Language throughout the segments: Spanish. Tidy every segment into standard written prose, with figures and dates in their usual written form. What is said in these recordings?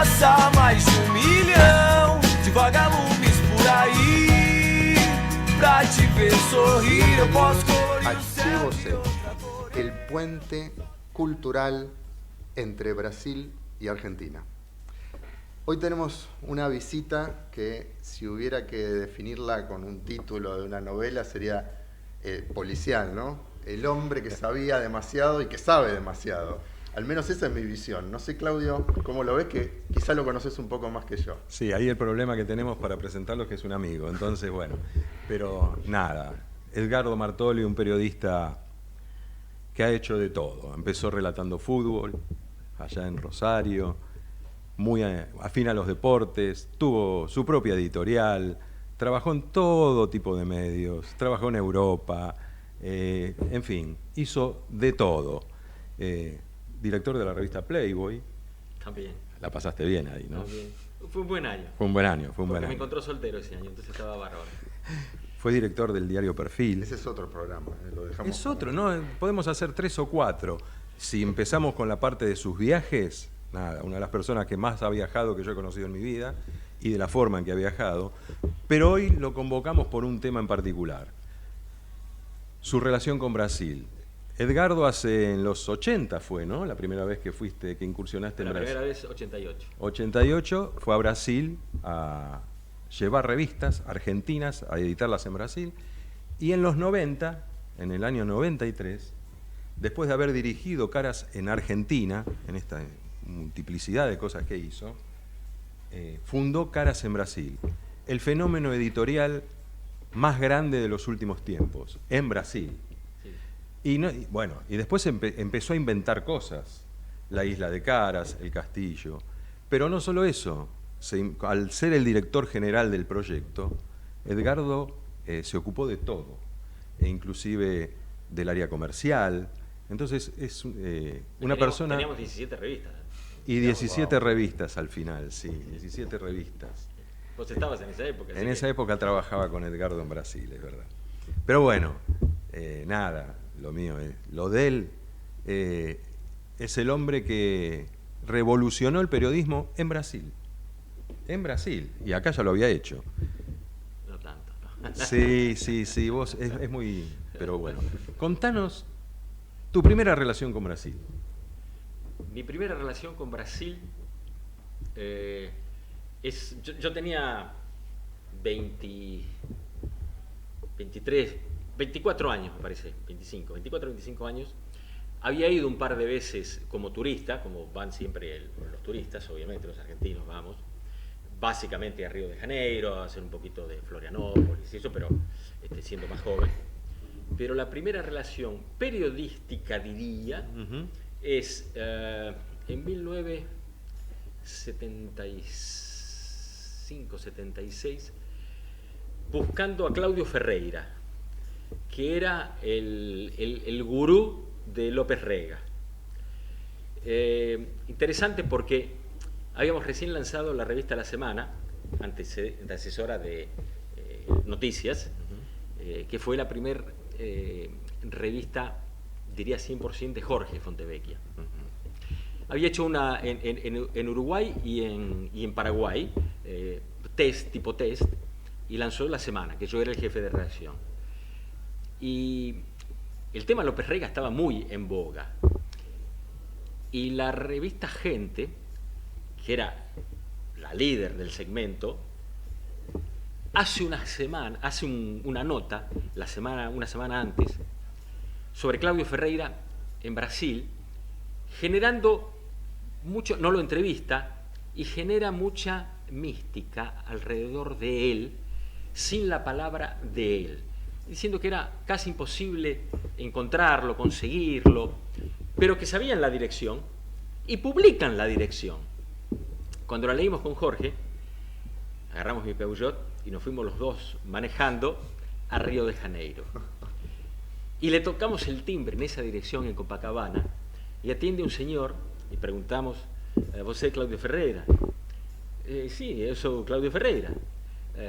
passa mais de 1 milhão de vagalumes por aí. Pra te ver sorrir, eu posso colorir o céu de outra cor. El puente cultural entre Brasil y Argentina. Hoy tenemos una visita que, si hubiera que definirla con un título de una novela, sería policial, ¿no? El hombre que sabía demasiado y que sabe demasiado. Al menos esa es mi visión. No sé, Claudio, cómo lo ves, que quizá lo conoces un poco más que yo. Sí, ahí el problema que tenemos para presentarlo es que es un amigo, entonces bueno, pero nada. Edgardo Martoli, un periodista que ha hecho de todo. Empezó relatando fútbol, allá en Rosario, muy afín a los deportes, tuvo su propia editorial, trabajó en todo tipo de medios, trabajó en Europa, en fin, hizo de todo. Director de la revista Playboy. También. La pasaste bien ahí, ¿no? También. Fue un buen año. Fue un buen año, fue un Porque buen me año. encontró soltero ese año, entonces estaba bárbaro. Fue director del diario Perfil. Ese es otro programa, lo dejamos. Es otro, ¿no? Podemos hacer 3 o 4. Si empezamos con la parte de sus viajes, nada, una de las personas que más ha viajado que yo he conocido en mi vida y de la forma en que ha viajado, pero hoy lo convocamos por un tema en particular, su relación con Brasil. Edgardo hace en los 80 fue, ¿no? La primera vez que fuiste, que incursionaste en La Brasil. primera vez, 88. 88 fue a Brasil a llevar revistas argentinas, a editarlas en Brasil, y en los 90, en el año 93, después de haber dirigido Caras en Argentina, en esta multiplicidad de cosas que hizo, fundó Caras en Brasil, el fenómeno editorial más grande de los últimos tiempos, en Brasil. Sí. Y después empezó a inventar cosas, la isla de Caras, el castillo, pero no solo eso, al ser el director general del proyecto, Edgardo se ocupó de todo, e inclusive del área comercial. Entonces es una persona... Teníamos 17 revistas. Y 17 revistas al final, sí, 17 revistas. Vos estabas en esa época. En esa época trabajaba con Edgardo en Brasil, es verdad. Pero bueno, nada, lo mío es... Lo de él es el hombre que revolucionó el periodismo en Brasil. En Brasil, y acá ya lo había hecho. No tanto, ¿no? Sí, vos es muy... Pero bueno, contanos tu primera relación con Brasil. Mi primera relación con Brasil es... Yo tenía 24 años, me parece, 24, 25 años. Había ido un par de veces como turista, como van siempre los turistas, obviamente, los argentinos vamos, básicamente a Río de Janeiro, a hacer un poquito de Florianópolis y eso, pero siendo más joven. Pero la primera relación periodística, diría, es en 1975, 76, buscando a Claudio Ferreira, que era el gurú de López Rega. Interesante porque habíamos recién lanzado la revista La Semana, antecesora de Noticias, que fue la primera revista, diría 100%, de Jorge Fontevecchia. Había hecho una en Uruguay y en Paraguay, tipo test, y lanzó La Semana, que yo era el jefe de redacción. Y el tema López Rega estaba muy en boga. Y la revista Gente, que era la líder del segmento, hace una nota una semana antes sobre Claudio Ferreira en Brasil, generando mucho, no lo entrevista, y genera mucha mística alrededor de él, sin la palabra de él, diciendo que era casi imposible encontrarlo, conseguirlo, pero que sabían la dirección y publican la dirección. Cuando la leímos con Jorge, agarramos mi Peugeot y nos fuimos los dos manejando a Río de Janeiro. Y le tocamos el timbre en esa dirección en Copacabana y atiende un señor y preguntamos, ¿vos sos Claudio Ferreira? Sí, yo soy Claudio Ferreira.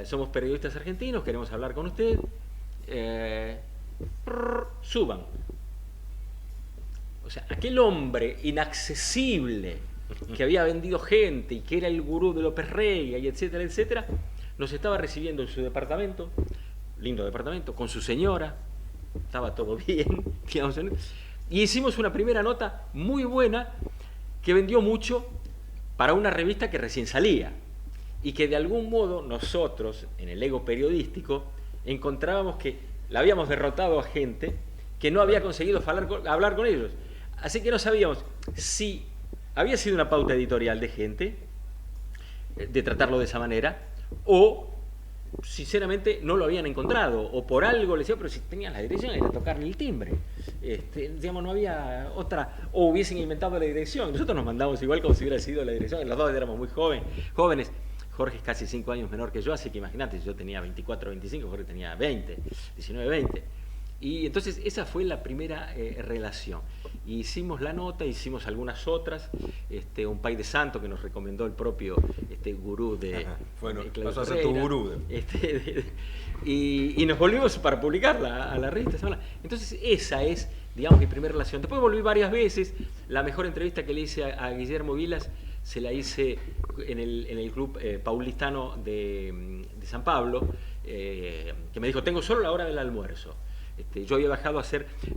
Somos periodistas argentinos, queremos hablar con usted. Suban. O sea, aquel hombre inaccesible que había vendido gente y que era el gurú de López Rega y etcétera, etcétera, nos estaba recibiendo en su departamento, lindo departamento, con su señora, estaba todo bien, digamos, y hicimos una primera nota muy buena que vendió mucho para una revista que recién salía y que de algún modo nosotros, en el ego periodístico, encontrábamos que la habíamos derrotado a gente que no había conseguido hablar con ellos. Así que no sabíamos si había sido una pauta editorial de gente, de tratarlo de esa manera, o sinceramente no lo habían encontrado, o por algo le decía, pero si tenían la dirección era tocarle el timbre. Digamos, no había otra, o hubiesen inventado la dirección. Nosotros nos mandamos igual como si hubiera sido la dirección, los dos éramos muy jóvenes. Jorge es casi 5 años menor que yo, así que imagínate, yo tenía 24, 25, Jorge tenía 20, 19, 20. Y entonces esa fue la primera relación. Y hicimos la nota, hicimos algunas otras, un Pay de Santo que nos recomendó el propio gurú de... Bueno, Claudio pasó a ser tu Ferreira, gurú. y nos volvimos para publicarla a la revista. Entonces esa es, digamos, mi primera relación. Después volví varias veces. La mejor entrevista que le hice a Guillermo Vilas se la hice en el club paulistano de San Pablo, que me dijo, tengo solo la hora del almuerzo. Yo había viajado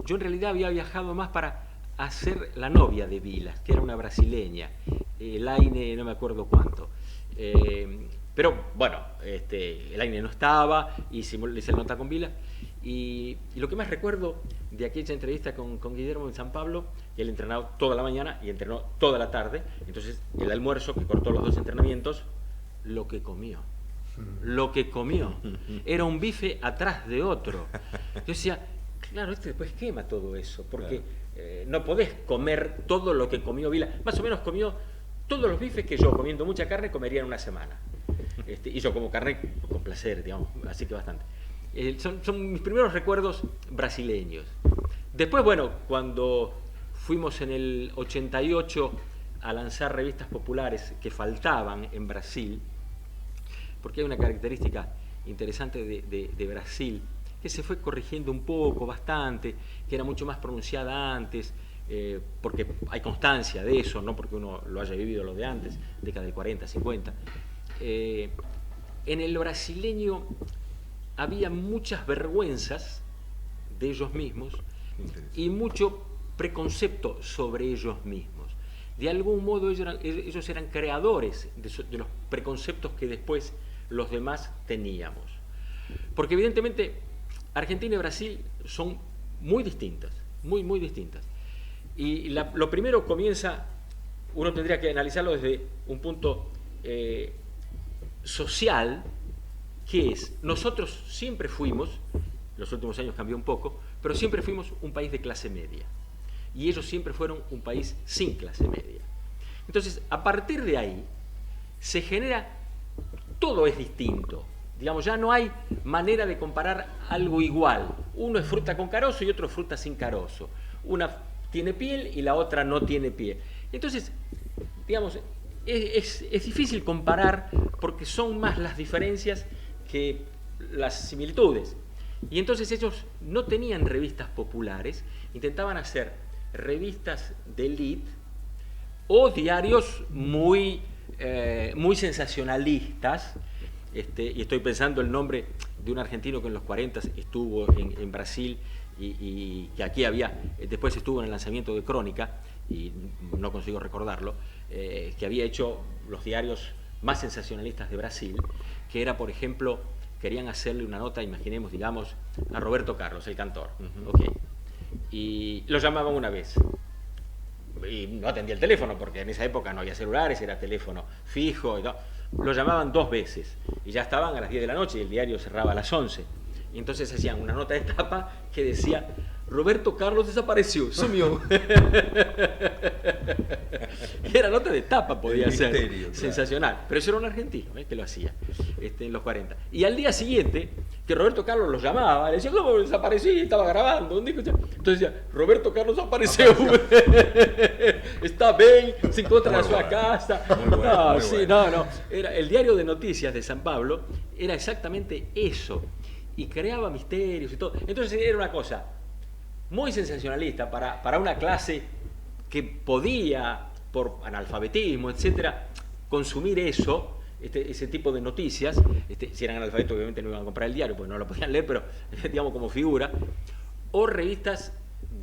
yo en realidad había viajado más para hacer la novia de Vilas, que era una brasileña, Elaine, no me acuerdo cuánto. Pero bueno, Elaine no estaba, le hice la nota con Vilas. Y lo que más recuerdo de aquella entrevista con Guillermo en San Pablo, él entrenaba toda la mañana y entrenó toda la tarde, entonces el almuerzo, que cortó los 2 entrenamientos, lo que comió era un bife atrás de otro. Yo decía, claro, después quema todo eso, porque no podés comer todo lo que comió Vila. Más o menos comió todos los bifes que yo, comiendo mucha carne, comería en una semana. Y yo como carne con placer, digamos, así que bastante. Son mis primeros recuerdos brasileños. Después, bueno, cuando fuimos en el 88 a lanzar revistas populares que faltaban en Brasil, porque hay una característica interesante de Brasil, que se fue corrigiendo un poco, bastante, que era mucho más pronunciada antes, porque hay constancia de eso, no porque uno lo haya vivido lo de antes, década del 40, 50. En el brasileño había muchas vergüenzas de ellos mismos y mucho preconcepto sobre ellos mismos. De algún modo ellos eran creadores de los preconceptos que después los demás teníamos. Porque evidentemente Argentina y Brasil son muy distintas, muy, muy distintas. Y lo primero comienza, uno tendría que analizarlo desde un punto social, que es, nosotros siempre fuimos, los últimos años cambió un poco, pero siempre fuimos un país de clase media. Y ellos siempre fueron un país sin clase media. Entonces, a partir de ahí, se genera, todo es distinto. Digamos, ya no hay manera de comparar algo igual. Uno es fruta con carozo y otro es fruta sin carozo. Una tiene piel y la otra no tiene piel. Entonces, digamos, es difícil comparar porque son más las diferencias que las similitudes. Y entonces ellos no tenían revistas populares, intentaban hacer revistas de élite o diarios muy sensacionalistas. Y estoy pensando el nombre de un argentino que en los 40 estuvo en Brasil y que aquí después estuvo en el lanzamiento de Crónica, y no consigo recordarlo, que había hecho los diarios más sensacionalistas de Brasil, que era, por ejemplo, querían hacerle una nota, imaginemos, digamos, a Roberto Carlos, el cantor. Okay. Y lo llamaban una vez. Y no atendía el teléfono, porque en esa época no había celulares, era teléfono fijo y todo. Lo llamaban 2 veces y ya estaban a las 10 de la noche y el diario cerraba a las 11. Y entonces hacían una nota de tapa que decía: Roberto Carlos desapareció, sumió. Y era nota de tapa, podía ser misterio, sensacional. Pero eso era un argentino que lo hacía en los 40. Y al día siguiente, que Roberto Carlos los llamaba, le decía: ¿cómo desaparecí? Estaba grabando. Entonces decía: Roberto Carlos apareceu. Está bien, se encuentra en su casa. No. Era el diario de noticias de San Pablo, era exactamente eso. Y creaba misterios y todo. Entonces era una cosa muy sensacionalista para una clase que podía por analfabetismo, etcétera, consumir eso, ese tipo de noticias, si eran analfabetos obviamente no iban a comprar el diario, porque no lo podían leer, pero digamos como figura, o revistas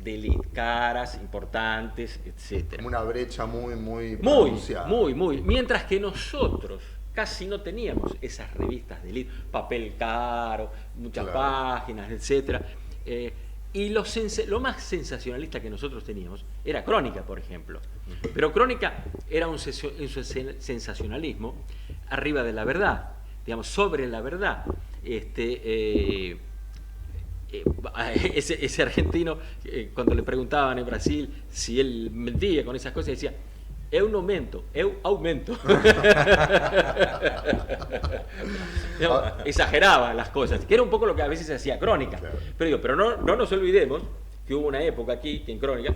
de elite, caras, importantes, etcétera. Como una brecha muy pronunciada. Muy. Mientras que nosotros casi no teníamos esas revistas de elite, papel caro, muchas páginas, etcétera. Y lo más sensacionalista que nosotros teníamos era Crónica, por ejemplo. Pero Crónica era un sensacionalismo arriba de la verdad, digamos, sobre la verdad. Ese argentino, cuando le preguntaban en Brasil si él mentía con esas cosas, decía: eu non mento, eu aumento. Exageraba las cosas, que era un poco lo que a veces se hacía Crónica. Claro. Pero no nos olvidemos que hubo una época aquí, que en Crónica,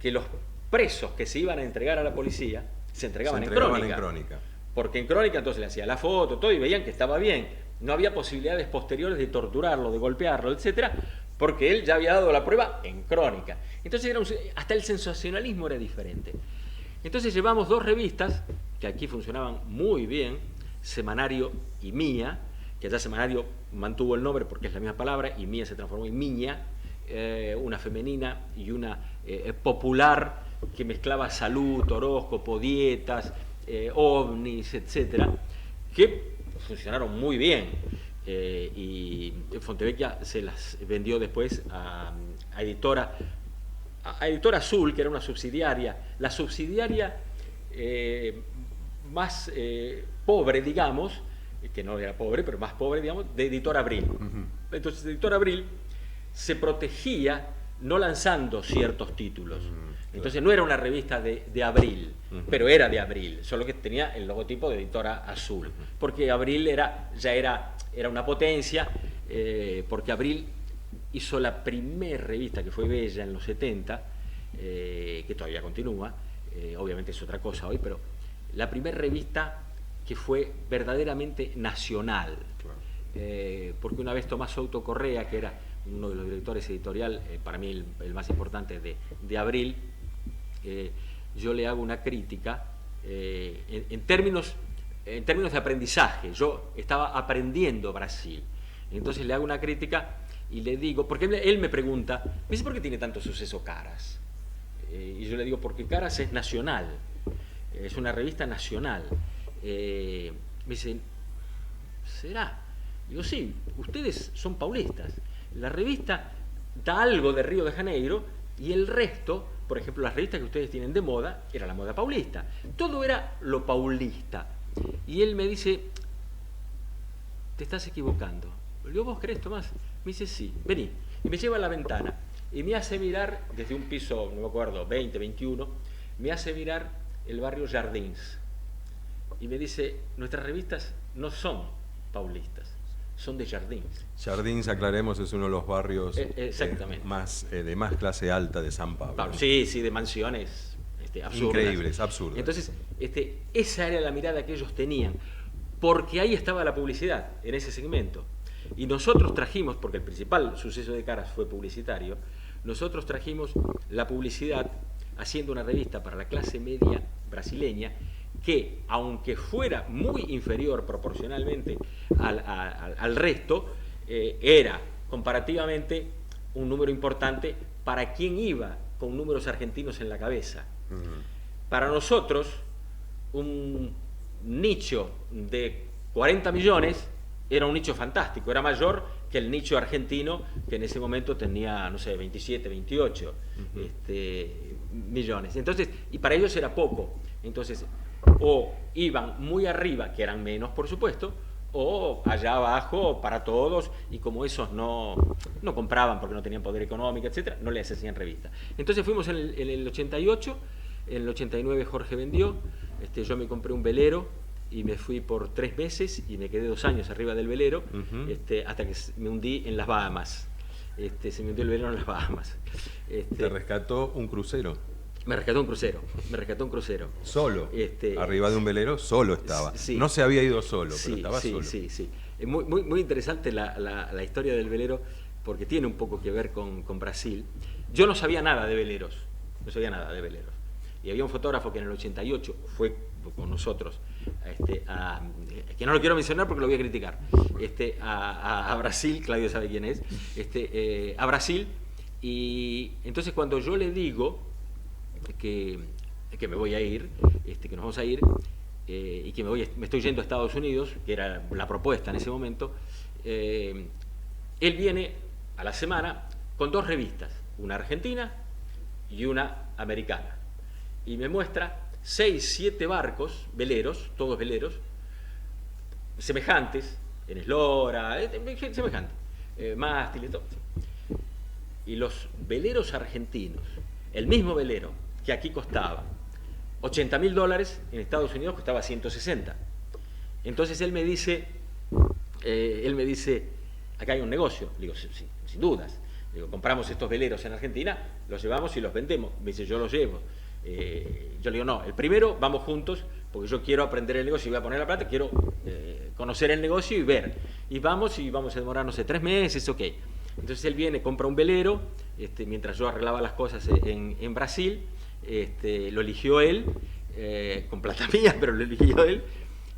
que los presos que se iban a entregar a la policía se entregaban en Crónica. Porque en Crónica entonces le hacía la foto, todo, y veían que estaba bien. No había posibilidades posteriores de torturarlo, de golpearlo, etcétera, porque él ya había dado la prueba en Crónica. Entonces hasta el sensacionalismo era diferente. Entonces llevamos 2 revistas que aquí funcionaban muy bien, Semanario y Mía, que ya Semanario mantuvo el nombre porque es la misma palabra, y Mía se transformó en Miña, una femenina y una popular, que mezclaba salud, horóscopo, dietas, ovnis, etcétera, que funcionaron muy bien. Y Fontevecchia se las vendió después a Editora Azul, que era una subsidiaria, la subsidiaria más pobre, digamos, que no era pobre, pero más pobre, digamos, de Editora Abril. Entonces, Editora Abril se protegía no lanzando ciertos títulos. Entonces no era una revista de Abril, pero era de Abril, solo que tenía el logotipo de Editora Azul, porque Abril ya era una potencia, porque Abril hizo la primera revista, que fue Bella en los 70, que todavía continúa, obviamente es otra cosa hoy, pero la primera revista que fue verdaderamente nacional. Porque una vez Tomás Souto Correa, que era uno de los directores editorial, para mí el más importante de Abril, yo le hago una crítica en términos de aprendizaje. Yo estaba aprendiendo Brasil, entonces le hago una crítica y le digo, porque él me pregunta, me dice: ¿por qué tiene tanto suceso Caras? Y yo le digo: porque Caras es nacional, es una revista nacional. Me dice: ¿será? Digo: sí, ustedes son paulistas. La revista da algo de Río de Janeiro y el resto, por ejemplo, las revistas que ustedes tienen de moda, era la moda paulista. Todo era lo paulista. Y él me dice: te estás equivocando. Le digo: ¿vos crees, Tomás? Me dice: sí, vení. Y me lleva a la ventana y me hace mirar desde un piso, no me acuerdo, 20, 21, me hace mirar el barrio Jardins. Y me dice: nuestras revistas no son paulistas, son de Jardins. Jardins, aclaremos, es uno de los barrios exactamente. De más clase alta de San Pablo. Sí, de mansiones absurdas. Increíbles, absurdas. Entonces, esa era la mirada que ellos tenían, porque ahí estaba la publicidad, en ese segmento. Y nosotros trajimos, porque el principal suceso de Caras fue publicitario, nosotros trajimos la publicidad haciendo una revista para la clase media brasileña que, aunque fuera muy inferior proporcionalmente al resto, era comparativamente un número importante para quien iba con números argentinos en la cabeza. Para nosotros, un nicho de 40 millones era un nicho fantástico, era mayor que el nicho argentino, que en ese momento tenía, no sé, 27, 28 millones. Entonces, y para ellos era poco. Entonces, o iban muy arriba, que eran menos, por supuesto, o allá abajo para todos, y como esos no compraban porque no tenían poder económico, etcétera, no les hacían revista. Entonces fuimos en el 88, en el 89 Jorge vendió, yo me compré un velero y me fui por 3 meses y me quedé 2 años arriba del velero, hasta que me hundí en las Bahamas. Se me hundió el velero en las Bahamas. ¿Te rescató un crucero? Me rescató un crucero. Solo. Arriba de un velero, solo estaba. Sí. No se había ido solo, pero estaba solo. Sí. Es muy interesante la historia del velero, porque tiene un poco que ver con Brasil. Yo no sabía nada de veleros. y había un fotógrafo que en el 88 fue con nosotros, que no lo quiero mencionar porque lo voy a criticar, a Brasil, Claudio sabe quién es, a Brasil, y entonces cuando yo le digo que me voy a ir, que nos vamos a ir, y que me estoy yendo a Estados Unidos, que era la propuesta en ese momento, él viene a la semana con 2 revistas, una argentina y una americana, y me muestra 6, 7 barcos, veleros, todos veleros, semejantes, en eslora, semejantes, mástiles, todo. Y los veleros argentinos, el mismo velero que aquí costaba $80.000, en Estados Unidos costaba 160. Entonces él me dice, acá hay un negocio. Le digo, sin dudas. Le digo, compramos estos veleros en Argentina, los llevamos y los vendemos. Me dice, yo los llevo. Yo le digo, no, el primero vamos juntos, porque yo quiero aprender el negocio y voy a poner la plata, quiero conocer el negocio y ver. Y vamos a demorar, no sé, 3 meses, ok. Entonces él viene, compra un velero, mientras yo arreglaba las cosas en Brasil, lo eligió él, con plata mía, pero lo eligió él,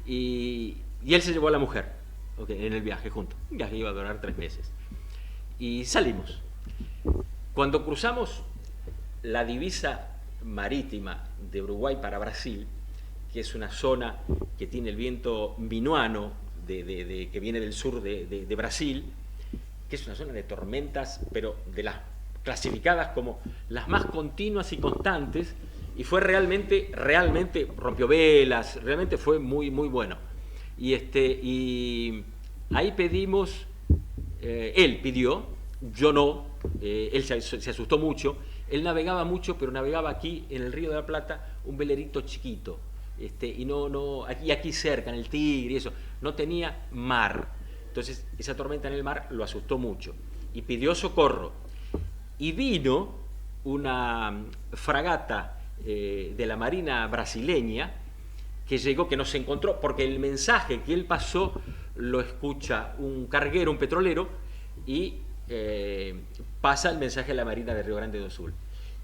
y él se llevó a la mujer, okay, en el viaje juntos. Un viaje iba a durar 3 meses. Y salimos. Cuando cruzamos la divisa marítima de Uruguay para Brasil, que es una zona que tiene el viento minuano que viene del sur de Brasil, que es una zona de tormentas, pero de las clasificadas como las más continuas y constantes, y fue realmente rompió velas, realmente fue muy bueno. Y ahí pedimos, él pidió, yo no, él se asustó mucho, él navegaba mucho, pero navegaba aquí en el Río de la Plata un velerito chiquito, y no aquí cerca, en el Tigre y eso, no tenía mar. Entonces esa tormenta en el mar lo asustó mucho y pidió socorro. Y vino una fragata de la Marina brasileña que llegó, que nos encontró, porque el mensaje que él pasó lo escucha un carguero, un petrolero, y pasa el mensaje a la Marina de Río Grande do Sul.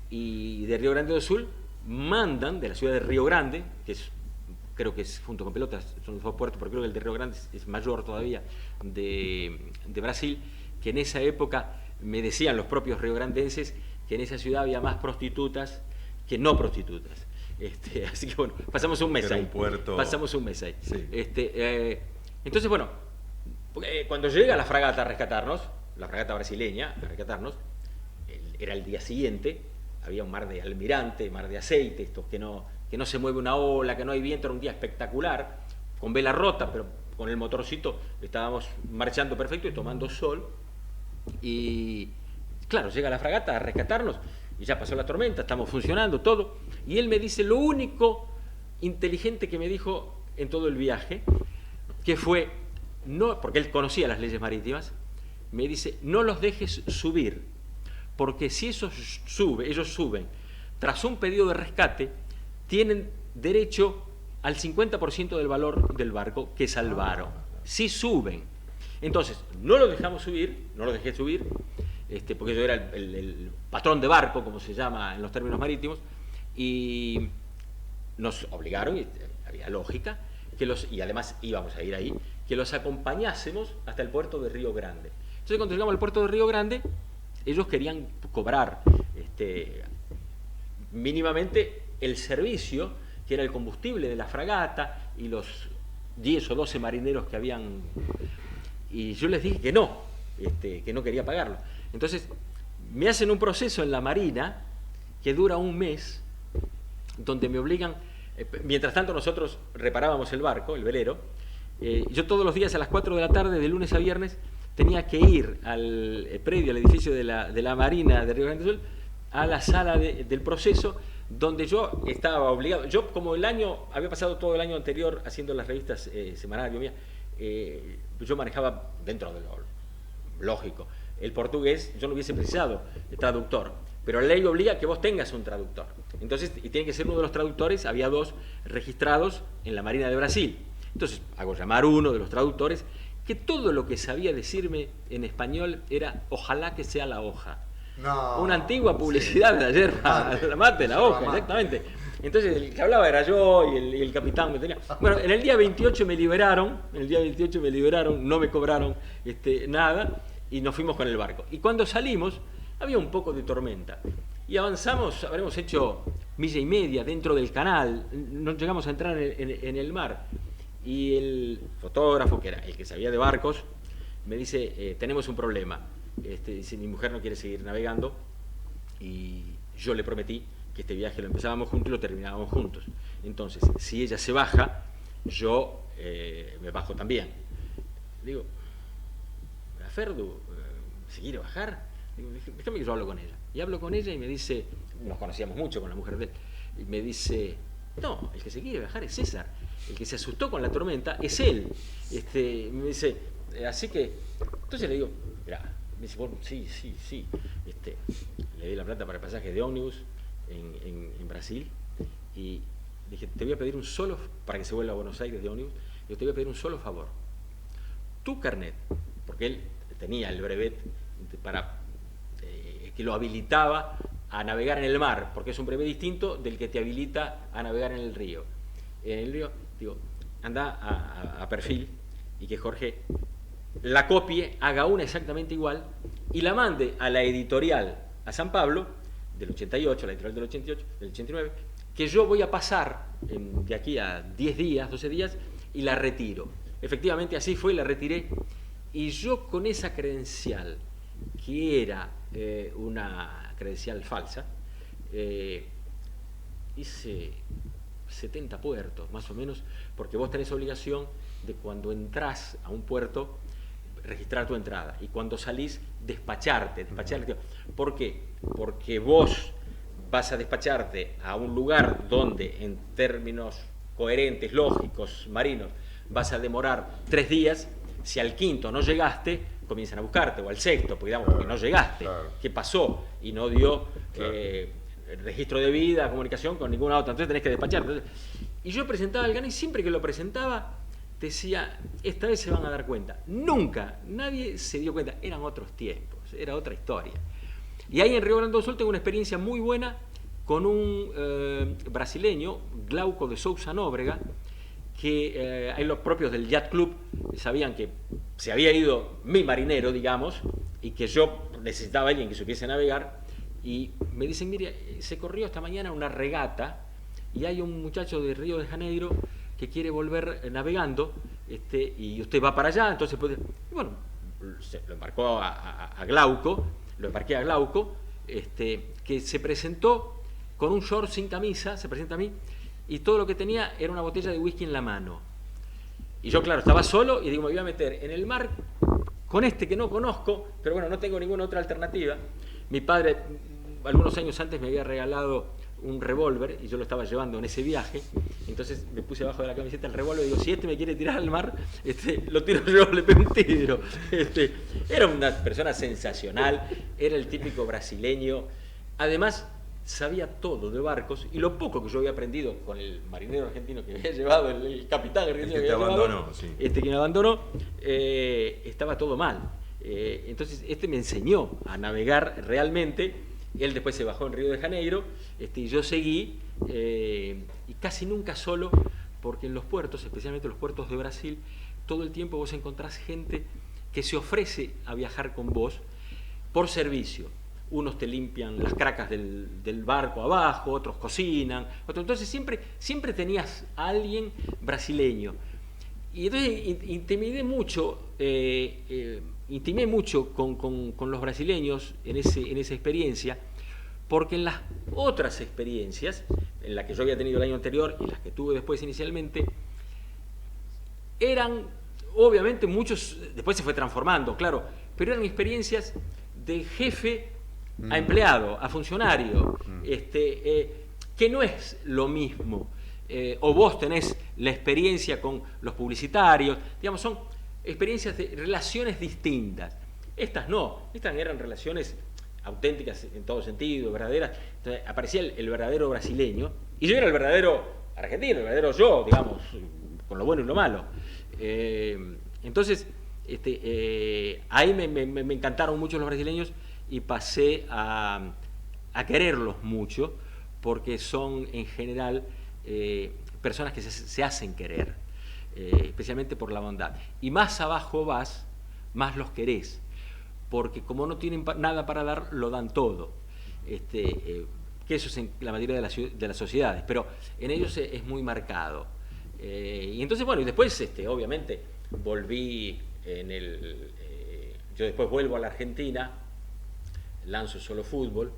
Y de Río Grande do Sul mandan, de la ciudad de Río Grande, que creo que es junto con Pelotas, son los 2 puertos, pero creo que el de Río Grande es mayor todavía, de Brasil, que en esa época me decían los propios riograndenses que en esa ciudad había más prostitutas que no prostitutas. Así que bueno, pasamos un mes ahí. Pasamos un mes ahí. Sí. Entonces, bueno, cuando llega la fragata a rescatarnos, la fragata brasileña a rescatarnos, era el día siguiente, había un mar de almirante, mar de aceite, estos que no se mueve una ola, que no hay viento, era un día espectacular, con vela rota, pero con el motorcito estábamos marchando perfecto y tomando sol. Y claro, llega la fragata a rescatarnos y ya pasó la tormenta, estamos funcionando todo, y él me dice lo único inteligente que me dijo en todo el viaje, que fue, no, porque él conocía las leyes marítimas, me dice, no los dejes subir, porque si ellos suben tras un pedido de rescate, tienen derecho al 50% del valor del barco que salvaron, si suben. Entonces, no los dejamos subir, no los dejé subir, porque yo era el patrón de barco, como se llama en los términos marítimos, y nos obligaron, y había lógica, y además íbamos a ir ahí, que los acompañásemos hasta el puerto de Río Grande. Entonces, cuando llegamos al puerto de Río Grande, ellos querían cobrar mínimamente el servicio, que era el combustible de la fragata, y los 10 o 12 marineros que habían... Y yo les dije que no quería pagarlo. Entonces, me hacen un proceso en la Marina que dura un mes, donde me obligan, mientras tanto nosotros reparábamos el barco, el velero, yo todos los días a las 4 de la tarde, de lunes a viernes, tenía que ir al predio, al edificio de la Marina de Río Grande do Sul, a la sala del proceso, donde yo estaba obligado. Yo, como había pasado todo el año anterior haciendo las revistas semanarias mías, yo manejaba, dentro de lo lógico, el portugués. Yo no hubiese precisado el traductor, pero la ley obliga a que vos tengas un traductor. Entonces, y tiene que ser uno de los traductores, había 2 registrados en la Marina de Brasil. Entonces, hago llamar uno de los traductores, que todo lo que sabía decirme en español era, ojalá que sea la hoja. No. Una antigua publicidad Sí. de la yerba, la mate, la hoja, Mate. exactamente. Entonces el que hablaba era yo y el capitán me tenía. Bueno, en el día 28 me liberaron, no me cobraron nada y nos fuimos con el barco. Y cuando salimos había un poco de tormenta y avanzamos, habremos hecho milla y media dentro del canal, no llegamos a entrar en el mar. Y el fotógrafo, que era el que sabía de barcos, me dice, tenemos un problema. Dice, mi mujer no quiere seguir navegando y yo le prometí que este viaje lo empezábamos juntos y lo terminábamos juntos. Entonces, si ella se baja, yo me bajo también. Digo, Ferdu, ¿se quiere bajar? Digo, déjame que yo hablo con ella. Y hablo con ella y me dice, nos conocíamos mucho con la mujer de él, y me dice, no, el que se quiere bajar es César. El que se asustó con la tormenta es él. Me dice, así que, entonces le digo, mirá, me dice, bueno, sí. Le di la plata para el pasaje de ómnibus en Brasil y dije, te voy a pedir un solo, para que se vuelva a Buenos Aires de ómnibus, yo te voy a pedir un solo favor. Tu carnet, porque él tenía el brevet para que lo habilitaba a navegar en el mar, porque es un brevet distinto del que te habilita a navegar en el río. En el río, digo, anda a perfil y que Jorge la copie, haga una exactamente igual y la mande a la editorial a San Pablo del 88, la editorial del 88, del 89, que yo voy a pasar de aquí a 10 días, 12 días y la retiro. Efectivamente así fue, la retiré y yo con esa credencial, que era una credencial falsa, hice 70 puertos, más o menos, porque vos tenés obligación de cuando entrás a un puerto registrar tu entrada y cuando salís despacharte. ¿Por qué? Porque vos vas a despacharte a un lugar donde en términos coherentes, lógicos, marinos, vas a demorar 3 días. Si al quinto no llegaste, comienzan a buscarte, o al sexto, porque digamos, porque no llegaste. Claro. ¿Qué pasó? Y no dio registro de vida, comunicación con ninguna otra, entonces tenés que despacharte. Y yo presentaba el GAN y siempre que lo presentaba decía, esta vez se van a dar cuenta. Nunca, nadie se dio cuenta, eran otros tiempos, era otra historia. Y ahí en Río Grande do Sul tengo una experiencia muy buena con un brasileño, Glauco de Sousa Nóbrega, que hay los propios del Yacht Club sabían que se había ido mi marinero, digamos, y que yo necesitaba a alguien que supiese navegar, y me dicen, mire, se corrió esta mañana una regata y hay un muchacho de Río de Janeiro que quiere volver navegando, y usted va para allá, entonces puede... Y bueno, lo embarcó a Glauco, lo embarqué a Glauco, que se presentó con un short sin camisa, se presenta a mí, y todo lo que tenía era una botella de whisky en la mano. Y yo, claro, estaba solo y digo, me voy a meter en el mar con este que no conozco, pero bueno, no tengo ninguna otra alternativa. Mi padre, algunos años antes, me había regalado un revólver y yo lo estaba llevando en ese viaje. Entonces me puse abajo de la camiseta el revólver y digo, si me quiere tirar al mar, lo tiro yo, le pego un tiro. Era una persona sensacional, era el típico brasileño. Además, sabía todo de barcos, y lo poco que yo había aprendido con el marinero argentino que había llevado, el capitán argentino que había te abandonó, llevado, sí. que me abandonó, estaba todo mal. Entonces me enseñó a navegar realmente. Él después se bajó en Río de Janeiro, y yo seguí, y casi nunca solo, porque en los puertos, especialmente los puertos de Brasil, todo el tiempo vos encontrás gente que se ofrece a viajar con vos por servicio. Unos te limpian las cracas del barco abajo, otros cocinan, entonces siempre tenías a alguien brasileño. Y entonces intimé mucho con los brasileños en esa experiencia, porque en las otras experiencias, en las que yo había tenido el año anterior y las que tuve después inicialmente, eran, obviamente muchos, después se fue transformando, claro, pero eran experiencias de jefe a empleado, a funcionario, que no es lo mismo. O vos tenés la experiencia con los publicitarios, digamos, son experiencias de relaciones distintas. Estas no, estas eran relaciones auténticas en todo sentido, verdaderas. Entonces, aparecía el verdadero brasileño, y yo era el verdadero argentino, el verdadero yo, digamos, con lo bueno y lo malo. Entonces, ahí me encantaron mucho los brasileños, y pasé a quererlos mucho, porque son en general personas que se hacen querer, especialmente por la bondad. Y más abajo vas, más los querés, porque como no tienen nada para dar, lo dan todo. Que eso es en la mayoría de las sociedades, pero en ellos es muy marcado. Y entonces, bueno, y después, obviamente, volví yo después vuelvo a la Argentina, lanzo Solo Fútbol,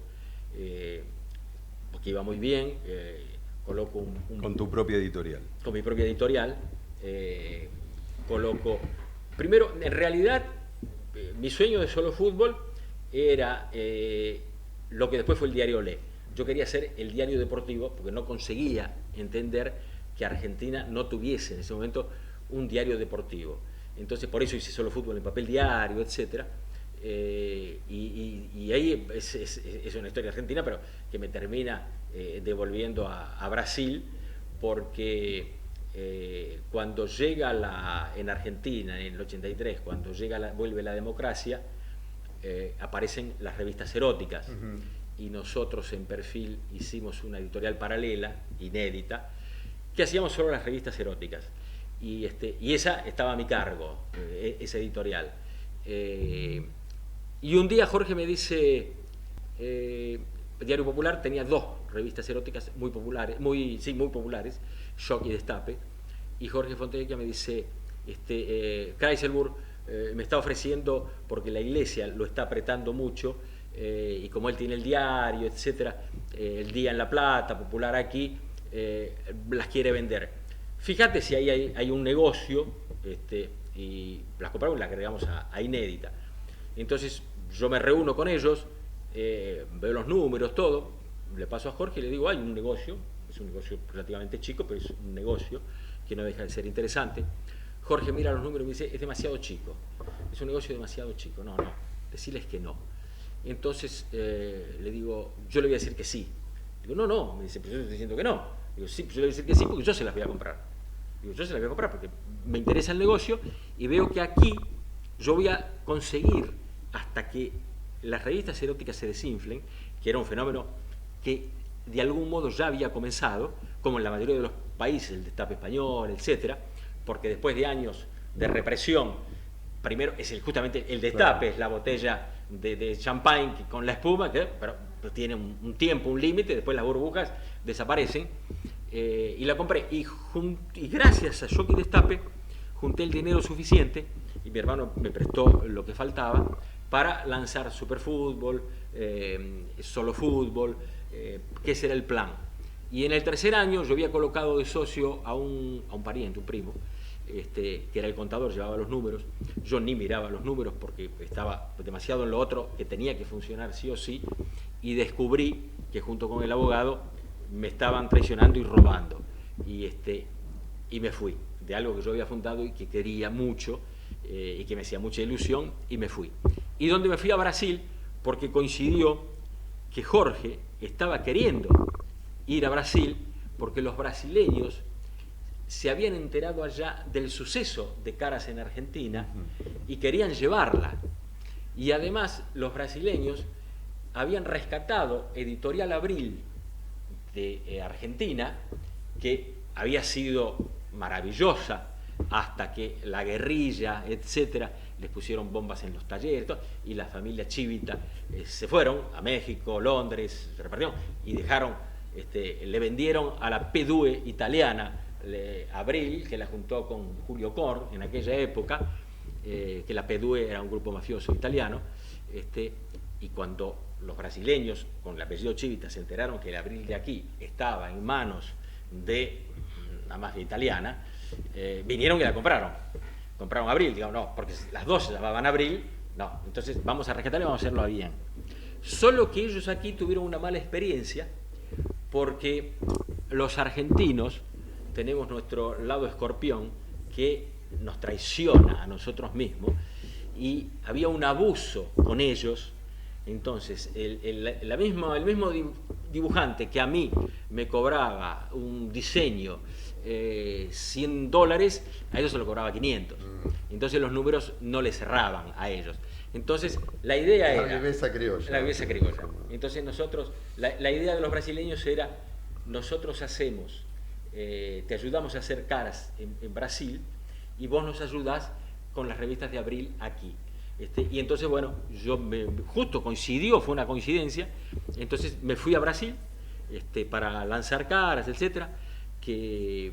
porque iba muy bien, coloco con tu propia editorial. Con mi propia editorial, coloco... Primero, en realidad, mi sueño de Solo Fútbol era lo que después fue el diario Olé. Yo quería hacer el diario deportivo porque no conseguía entender que Argentina no tuviese en ese momento un diario deportivo. Entonces, por eso hice Solo Fútbol en papel diario, etc. Y ahí es una historia argentina, pero que me termina devolviendo a Brasil, porque cuando llega en Argentina, en el 83, cuando vuelve la democracia, aparecen las revistas eróticas. Y nosotros en Perfil hicimos una editorial paralela, inédita, que hacíamos solo las revistas eróticas. Y esa estaba a mi cargo, esa editorial. Y un día Jorge me dice, Diario Popular tenía 2 revistas eróticas muy populares, muy populares, Shock y Destape, y Jorge Fontecchia me dice, Kreiselburg me está ofreciendo, porque la Iglesia lo está apretando mucho, y como él tiene el diario, etcétera, El Día en La Plata, Popular aquí, las quiere vender. Fíjate si ahí hay un negocio, y las compramos y las agregamos a Inédita. Entonces yo me reúno con ellos, veo los números, todo, le paso a Jorge y le digo, hay un negocio, es un negocio relativamente chico, pero es un negocio que no deja de ser interesante. Jorge mira los números y me dice, es demasiado chico, es un negocio demasiado chico. No, decirles que no. Entonces le digo, yo le voy a decir que sí. Digo, no, me dice, pero yo estoy diciendo que no. Digo, sí, pues yo le voy a decir que sí porque yo se las voy a comprar. Digo, yo se las voy a comprar porque me interesa el negocio y veo que aquí yo voy a conseguir, hasta que las revistas eróticas se desinflen, que era un fenómeno que de algún modo ya había comenzado, como en la mayoría de los países, el Destape español, etcétera, porque después de años de represión, primero es justamente el Destape, claro, es la botella de champagne con la espuma, pero tiene un tiempo, un límite, después las burbujas desaparecen, y la compré, y gracias a Shock y Destape junté el dinero suficiente, y mi hermano me prestó lo que faltaba, para lanzar Superfútbol, Solo Fútbol, que ese era el plan. Y en el tercer año yo había colocado de socio a un pariente, un primo, que era el contador, llevaba los números. Yo ni miraba los números porque estaba demasiado en lo otro, que tenía que funcionar sí o sí, y descubrí que junto con el abogado me estaban traicionando y robando. Y me fui de algo que yo había fundado y que quería mucho, y que me hacía mucha ilusión, y me fui. Y donde me fui a Brasil, porque coincidió que Jorge estaba queriendo ir a Brasil, porque los brasileños se habían enterado allá del suceso de Caras en Argentina y querían llevarla. Y además los brasileños habían rescatado Editorial Abril de Argentina, que había sido maravillosa hasta que la guerrilla, etcétera, les pusieron bombas en los talleres, y la familia Chivita se fueron a México, Londres, se repartieron y dejaron, le vendieron a la P2 italiana, Abril, que la juntó con Julio Cor en aquella época, que la P2 era un grupo mafioso italiano, y cuando los brasileños con el apellido Chivita se enteraron que el Abril de aquí estaba en manos de la mafia italiana, vinieron y la compraron Abril, digamos, no, porque las dos se llamaban Abril, no, entonces vamos a rescatarla y vamos a hacerlo bien. Solo que ellos aquí tuvieron una mala experiencia, porque los argentinos tenemos nuestro lado escorpión que nos traiciona a nosotros mismos, y había un abuso con ellos. Entonces el mismo dibujante que a mí me cobraba un diseño $100, a ellos se lo cobraba 500. Entonces los números no les cerraban a ellos. Entonces la idea era... La viveza criolla. La viveza criolla. Entonces nosotros, la idea de los brasileños era, nosotros hacemos, te ayudamos a hacer caras en Brasil y vos nos ayudás con las revistas de abril aquí. Y entonces, bueno, justo coincidió, fue una coincidencia, entonces me fui a Brasil para lanzar caras, etcétera, que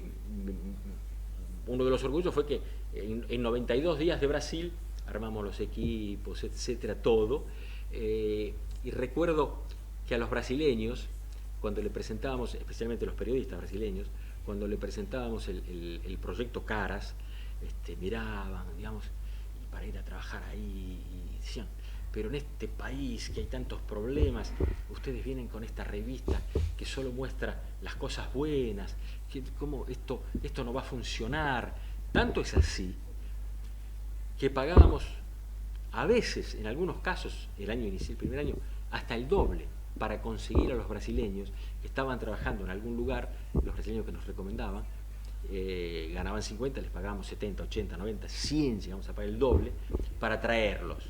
uno de los orgullos fue que en 92 días de Brasil armamos los equipos, etcétera, todo, y recuerdo que a los brasileños, cuando le presentábamos, especialmente los periodistas brasileños, cuando le presentábamos el proyecto Caras, miraban, digamos, y para ir a trabajar ahí, y decían, pero en este país que hay tantos problemas, ustedes vienen con esta revista que solo muestra las cosas buenas, ¿cómo esto no va a funcionar? Tanto es así que pagábamos, a veces, en algunos casos, el primer año, hasta el doble para conseguir a los brasileños que estaban trabajando en algún lugar, los brasileños que nos recomendaban, ganaban 50, les pagábamos 70, 80, 90, 100, llegamos a pagar el doble, para traerlos.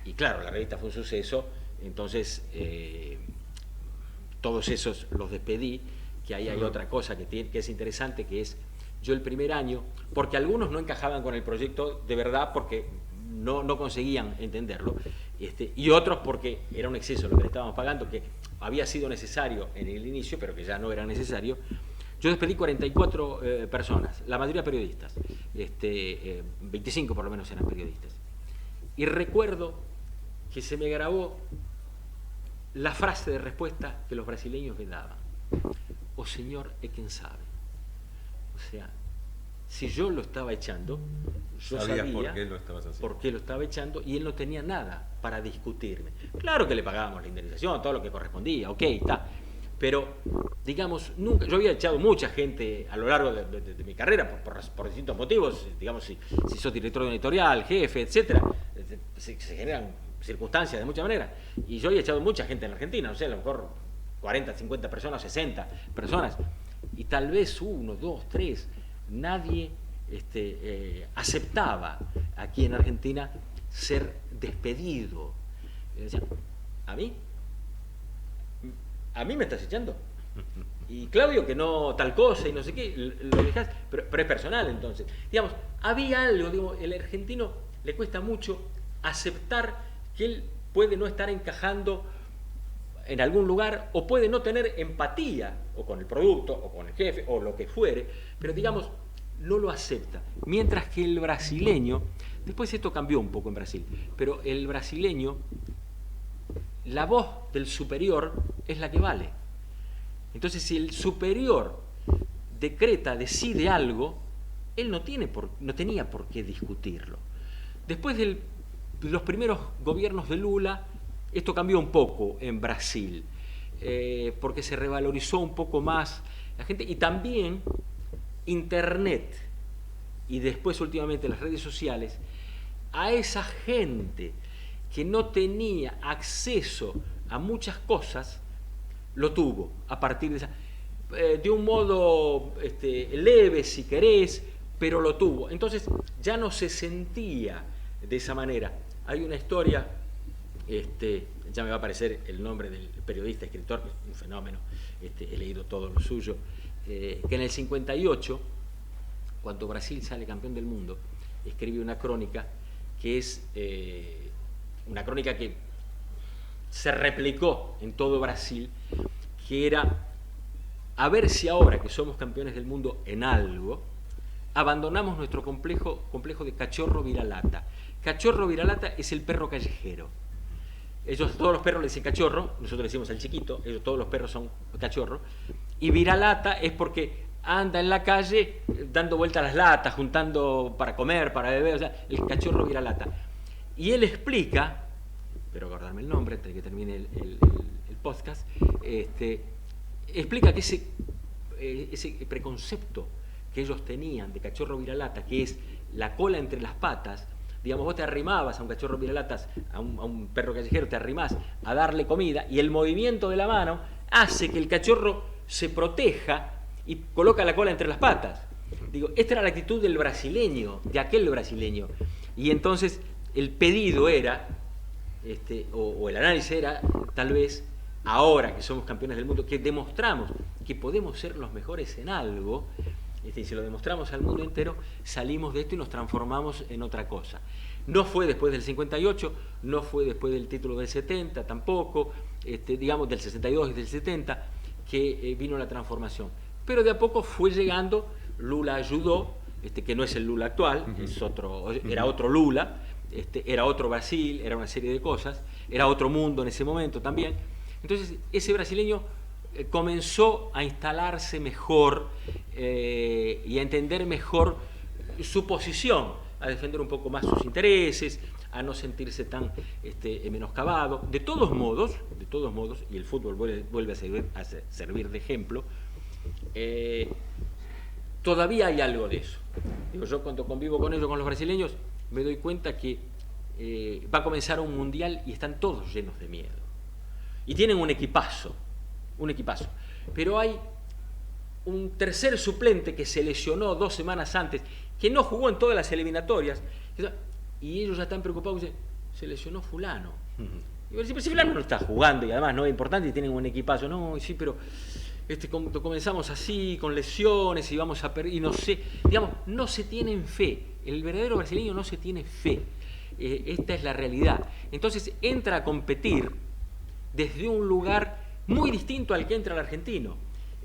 Y claro, la revista fue un suceso, entonces todos esos los despedí, que ahí hay otra cosa que es interesante, que es, yo el primer año, porque algunos no encajaban con el proyecto de verdad, porque no conseguían entenderlo, y otros porque era un exceso lo que le estábamos pagando, que había sido necesario en el inicio, pero que ya no era necesario. Yo despedí 44 personas, la mayoría periodistas, 25 por lo menos eran periodistas. Y recuerdo que se me grabó la frase de respuesta que los brasileños me daban: "O señor é quien sabe". O sea, si yo lo estaba echando, yo sabía por qué lo estabas haciendo. Por qué lo estaba echando, y él no tenía nada para discutirme. Claro que le pagábamos la indemnización, todo lo que correspondía, ok, está. Pero, digamos, nunca, yo había echado mucha gente a lo largo de mi carrera por distintos motivos, digamos, si sos director de una editorial, jefe, etcétera, se generan circunstancias de muchas maneras. Y yo había echado mucha gente en la Argentina, no sé, a lo mejor 40, 50 personas, 60 personas, y tal vez 1, 2, 3, nadie aceptaba aquí en Argentina ser despedido. Y decían, ¿a mí? ¿A mí me estás echando? Y Claudio, que no tal cosa y no sé qué, lo dejás, pero es personal entonces. Digamos, había algo, digo, el argentino le cuesta mucho aceptar que él puede no estar encajando en algún lugar, o puede no tener empatía, o con el producto, o con el jefe, o lo que fuere, pero digamos, no lo acepta. Mientras que el brasileño, después esto cambió un poco en Brasil, pero el brasileño, la voz del superior es la que vale. Entonces, si el superior decide algo, él no tenía por qué discutirlo. Después de los primeros gobiernos de Lula, esto cambió un poco en Brasil, porque se revalorizó un poco más la gente, y también Internet, y después últimamente las redes sociales, a esa gente que no tenía acceso a muchas cosas, lo tuvo a partir de esa, de un modo leve si querés, pero lo tuvo. Entonces ya no se sentía de esa manera. Hay una historia, ya me va a aparecer el nombre del periodista, escritor, que es un fenómeno, he leído todo lo suyo, que en el 58, cuando Brasil sale campeón del mundo, escribe una crónica que es una crónica que se replicó en todo Brasil, que era: a ver si ahora que somos campeones del mundo en algo, abandonamos nuestro complejo de cachorro viralata. Cachorro viralata es el perro callejero. Todos los perros le dicen cachorro, nosotros le decimos al chiquito, todos los perros son cachorro, y viralata es porque anda en la calle dando vueltas a las latas, juntando para comer, para beber, o sea, el cachorro viralata. Y él explica, espero acordarme el nombre antes de que termine el podcast, explica que ese preconcepto que ellos tenían de cachorro viralata, que es la cola entre las patas, digamos, vos te arrimabas a un cachorro viralatas, a un perro callejero, te arrimás a darle comida, y el movimiento de la mano hace que el cachorro se proteja y coloca la cola entre las patas. Digo, esta era la actitud del brasileño, de aquel brasileño. Y entonces el pedido era, o el análisis era, tal vez, ahora que somos campeones del mundo, que demostramos que podemos ser los mejores en algo, y si lo demostramos al mundo entero, salimos de esto y nos transformamos en otra cosa. No fue después del 58, no fue después del título del 70 tampoco, digamos del 62 y del 70, que vino la transformación. Pero de a poco fue llegando, Lula ayudó, que no es el Lula actual, es otro, era otro Lula, era otro Brasil, era una serie de cosas, era otro mundo en ese momento también. Entonces ese brasileño comenzó a instalarse mejor y a entender mejor su posición, a defender un poco más sus intereses, a no sentirse tan menoscabado. De todos modos, y el fútbol vuelve a servir de ejemplo, todavía hay algo de eso. Digo, yo cuando convivo con ellos, con los brasileños, me doy cuenta que va a comenzar un mundial y están todos llenos de miedo. Y tienen un equipazo. Pero hay un tercer suplente que se lesionó 2 semanas antes, que no jugó en todas las eliminatorias, y ellos ya están preocupados, dicen, se lesionó fulano. Y yo digo, si fulano no está jugando y además no es importante y tienen un equipazo, no, sí, pero comenzamos así, con lesiones y vamos a perder, y no sé, digamos, no se tienen fe. El verdadero brasileño no se tiene fe. Esta es la realidad. Entonces entra a competir desde un lugar muy distinto al que entra el argentino.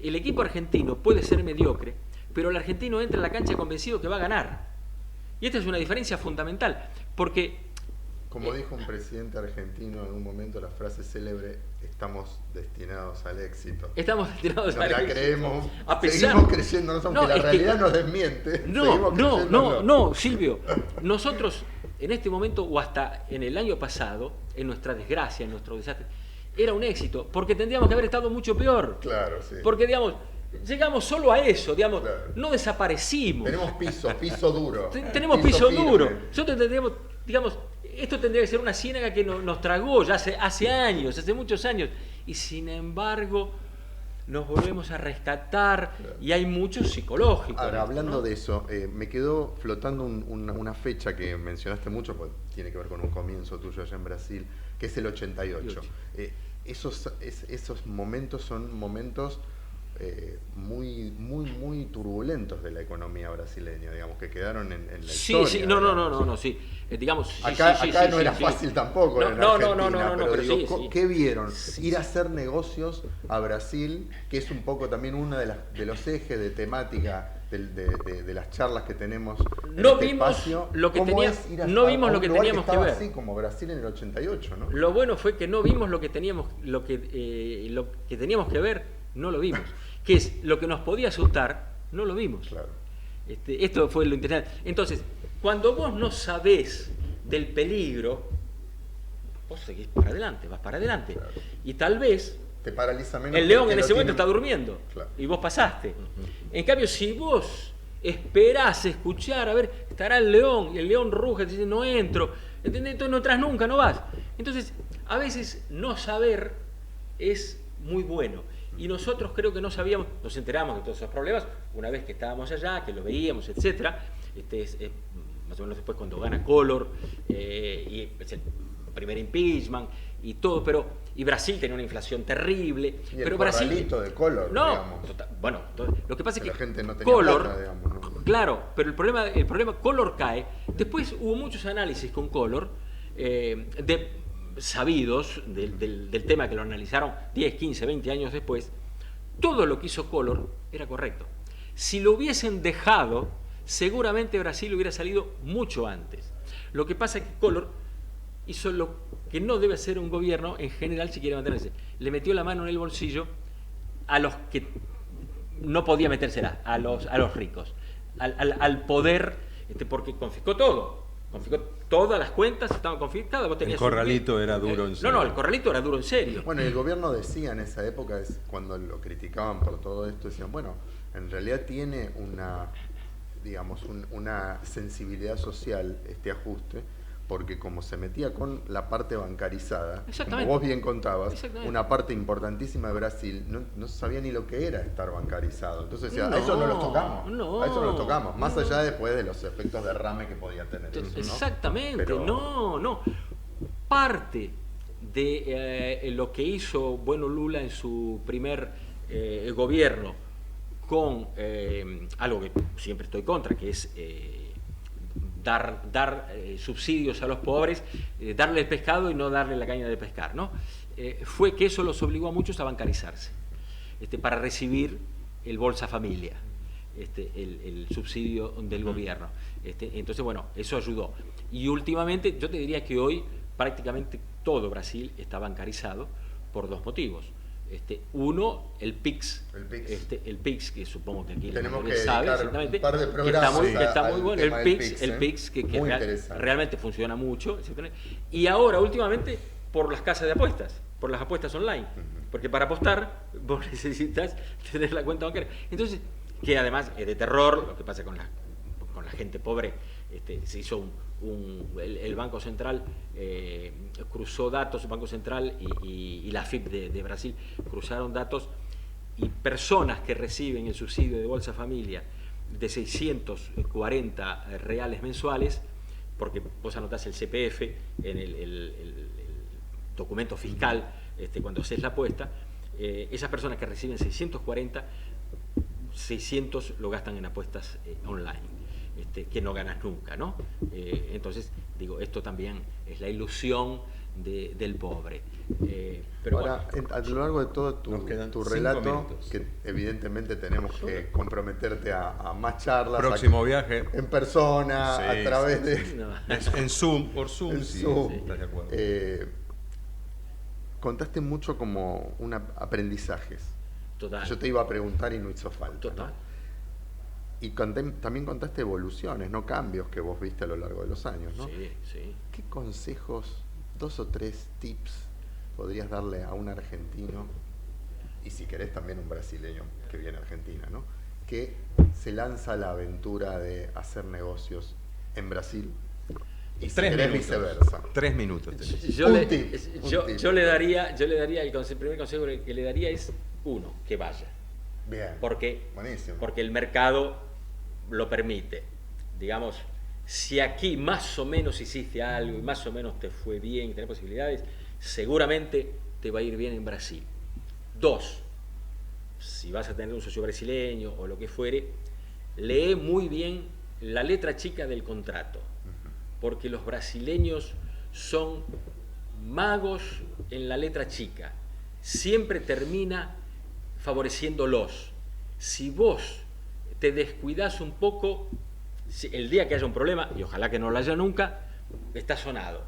El equipo argentino puede ser mediocre, pero el argentino entra a la cancha convencido que va a ganar. Y esta es una diferencia fundamental, porque... Como dijo un presidente argentino en un momento, la frase célebre, estamos destinados al éxito. Estamos destinados al éxito. La creemos, a pesar... seguimos creyéndonos, aunque la realidad nos desmiente. No, Silvio. Nosotros, en este momento, o hasta en el año pasado, en nuestra desgracia, en nuestro desastre, era un éxito, porque tendríamos que haber estado mucho peor. Claro, sí. Porque, digamos, llegamos solo a eso, digamos, claro. No desaparecimos. Tenemos piso duro. Tenemos piso duro. Nosotros tendríamos, digamos, esto tendría que ser una ciénaga que nos tragó ya hace años, hace muchos años, y sin embargo nos volvemos a rescatar, claro. Y hay mucho psicológico. Ahora, hablando de eso, me quedó flotando una fecha que mencionaste mucho, pues tiene que ver con un comienzo tuyo allá en Brasil, que es el 88. Esos momentos son momentos muy turbulentos de la economía brasileña, digamos, que quedaron en la historia. Sí, no, sí. Digamos, acá no era fácil tampoco. Pero digo, ¿qué vieron? Ir a hacer negocios a Brasil, que es un poco también uno de los ejes de temática de las charlas que tenemos en no este vimos espacio. Lo que teníamos que ver. Así como Brasil en el 88, ¿no? Lo bueno fue que no vimos lo que teníamos que ver, no lo vimos. Que es lo que nos podía asustar, no lo vimos. Claro. Esto fue lo interesante. Entonces, cuando vos no sabés del peligro, vos seguís para adelante, vas para adelante. Claro. Y tal vez te paraliza menos. El león en ese momento está durmiendo, claro. Y vos pasaste. En cambio, si vos esperás escuchar, a ver, estará el león, y el león ruge, te dice, no entro, ¿entendés? Entonces no entras nunca, no vas. Entonces, a veces no saber es muy bueno. Y nosotros creo que no sabíamos, nos enteramos de todos esos problemas una vez que estábamos allá, que lo veíamos, etc. Más o menos después cuando gana Collor, y es el primer impeachment y todo, y Brasil tenía una inflación terrible. Y pero el Brasil de Collor, no, digamos. Bueno, lo que pasa es que la gente no tenía Collor, plata, digamos, ¿no? Claro, pero el problema, Collor cae. Después hubo muchos análisis con Collor, sabidos del tema, que lo analizaron 10, 15, 20 años después. Todo lo que hizo Collor era correcto. Si lo hubiesen dejado, seguramente Brasil hubiera salido mucho antes. Lo que pasa es que Collor hizo lo que no debe hacer un gobierno en general si quiere mantenerse. Le metió la mano en el bolsillo a los que no podía metérsela, a los ricos, al poder, porque confiscó todo. Confiscó todas las cuentas, estaban confiscadas. El corralito era duro en serio. No, el corralito era duro en serio. Bueno, el gobierno decía en esa época, cuando lo criticaban por todo esto, decían, bueno, en realidad tiene una sensibilidad social este ajuste, porque como se metía con la parte bancarizada, como Exactamente. vos bien contabas, Exactamente. una parte importantísima de Brasil no sabía ni lo que era estar bancarizado. Entonces decía, No, a eso no los tocamos. no, A eso no los tocamos. Más no. allá después de los efectos de derrame que podía tener eso, ¿no? Exactamente, Pero- no. Parte de lo que hizo Lula en su primer gobierno con algo que siempre estoy contra, que es dar subsidios a los pobres, darle el pescado y no darle la caña de pescar, ¿no? Fue que eso los obligó a muchos a bancarizarse, para recibir el Bolsa Familia, el subsidio del gobierno. Entonces, bueno, eso ayudó. Y últimamente, yo te diría que hoy prácticamente todo Brasil está bancarizado por dos motivos. Uno, el PIX. El PIX, que supongo que aquí Tenemos la que sabe, dedicar exactamente, un par de que programas está muy al bueno. tema El del PIX, PIX, el PIX que muy interesante. realmente funciona mucho. Y ahora, últimamente, por las casas de apuestas, por las apuestas online. Porque para apostar, vos necesitas tener la cuenta bancaria. Entonces, que además es de terror, lo que pasa con la gente pobre. Se hizo el Banco Central cruzó datos, el Banco Central y la FIP de Brasil cruzaron datos, y personas que reciben el subsidio de Bolsa Familia de 640 reales mensuales, porque vos anotás el CPF en el documento fiscal cuando haces la apuesta, esas personas que reciben 640, 600 lo gastan en apuestas online. Que no ganas nunca, ¿no? Entonces, digo, esto también es la ilusión del pobre. Pero ahora, bueno, a lo largo de todo Nos quedan tu 5 relato, minutos. que evidentemente tenemos que comprometerte a más charlas, Próximo viaje. en persona, Sí, a través de... no. En Zoom, por Zoom, En sí, Zoom. sí, estás de acuerdo. Contaste mucho como aprendizajes. Total. Yo te iba a preguntar y no hizo falta. Total. ¿no? Y también contaste evoluciones, no cambios que vos viste a lo largo de los años, ¿no? Sí, sí. ¿Qué consejos, 2 o 3 tips podrías darle a un argentino, y si querés también un brasileño que viene a Argentina, ¿no? Que se lanza a la aventura de hacer negocios en Brasil y si 3 querés minutos. viceversa? 3 minutos tenés. Yo le tip. yo le daría el primer consejo que le daría es que vaya. Bien. Buenísimo. Porque el mercado lo permite. Digamos, si aquí más o menos hiciste algo y más o menos te fue bien, tenés posibilidades, seguramente te va a ir bien en Brasil. 2, si vas a tener un socio brasileño o lo que fuere, lee muy bien la letra chica del contrato, porque los brasileños son magos en la letra chica, siempre termina favoreciéndolos. Si vos te descuidás un poco, el día que haya un problema, y ojalá que no lo haya nunca, está sonado.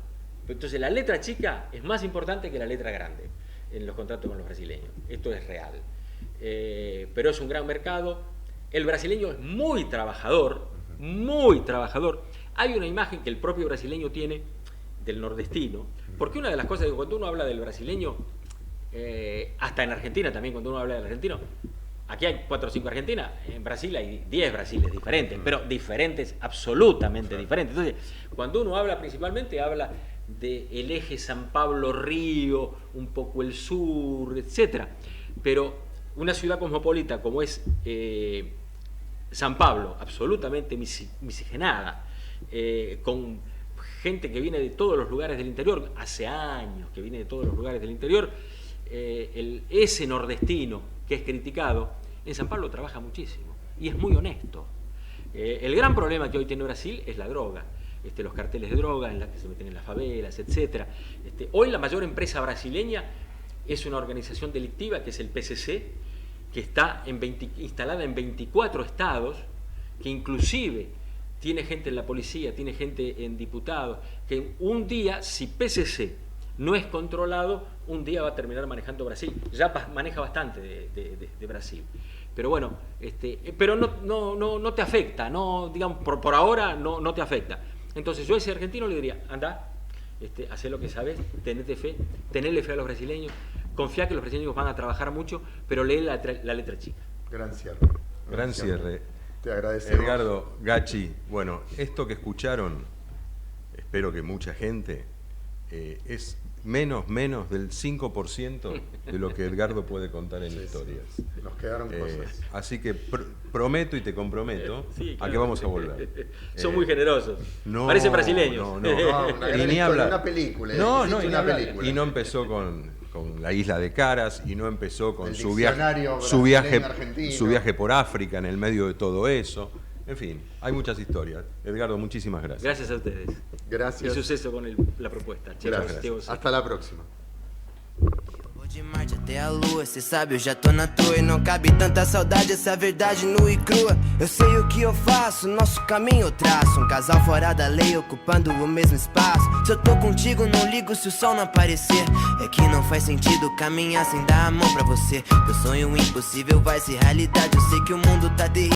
Entonces la letra chica es más importante que la letra grande en los contratos con los brasileños. Esto es real. Pero es un gran mercado. El brasileño es muy trabajador, muy trabajador. Hay una imagen que el propio brasileño tiene del nordestino, porque una de las cosas que cuando uno habla del brasileño, hasta en Argentina también, cuando uno habla del argentino, aquí hay 4 o 5 Argentinas, en Brasil hay 10 Brasiles diferentes, pero diferentes, absolutamente diferentes. Entonces, cuando uno habla principalmente, habla del eje San Pablo-Río, un poco el sur, etc. Pero una ciudad cosmopolita como es San Pablo, absolutamente miscigenada, con gente que viene de todos los lugares del interior, hace años que viene de todos los lugares del interior, ese nordestino que es criticado, en San Pablo trabaja muchísimo y es muy honesto. El gran problema que hoy tiene Brasil es la droga, los carteles de droga en las que se meten en las favelas, etc. Hoy la mayor empresa brasileña es una organización delictiva que es el PCC, que está instalada en 24 estados, que inclusive tiene gente en la policía, tiene gente en diputados, que un día, si PCC no es controlado, un día va a terminar manejando Brasil. Ya maneja bastante de Brasil. Pero bueno, pero no te afecta, no, digamos, por ahora no te afecta. Entonces yo a ese argentino le diría, anda, hacé lo que sabes, tenete fe, tenerle fe a los brasileños, confía que los brasileños van a trabajar mucho, pero lee la letra chica. Gran cierre. Gran cierre. Te agradecemos. Edgardo, Gachi, bueno, esto que escucharon espero que mucha gente, es menos del 5% de lo que Edgardo puede contar en historias. Nos quedaron cosas. Así que prometo y te comprometo Sí, a claro. que vamos a volver. Son muy generosos. No, Parecen brasileños. no. Una gran Y ni historia, hablar. una película. No, hiciste y ni una hablar. película. Y no empezó con la Isla de Caras, y no empezó con El su viaje, diccionario su viaje, brasileño-argentino. su viaje por África en el medio de todo eso. En fin, hay muchas historias. Edgardo, muchísimas gracias. Gracias a ustedes. Y Gracias. suceso con la propuesta. Chicos, Gracias. Diego, sí. Hasta la próxima. Vou de Marte até a lua, cê sabe, eu já tô na toa e não cabe tanta saudade, essa verdade nua e crua. Eu sei o que eu faço, nosso caminho eu traço. Um casal fora da lei, ocupando o mesmo espaço. Se eu tô contigo, não ligo se o sol não aparecer. É que não faz sentido caminhar sem dar a mão pra você. Teu sonho impossível vai ser realidade, eu sei que o mundo tá terrível.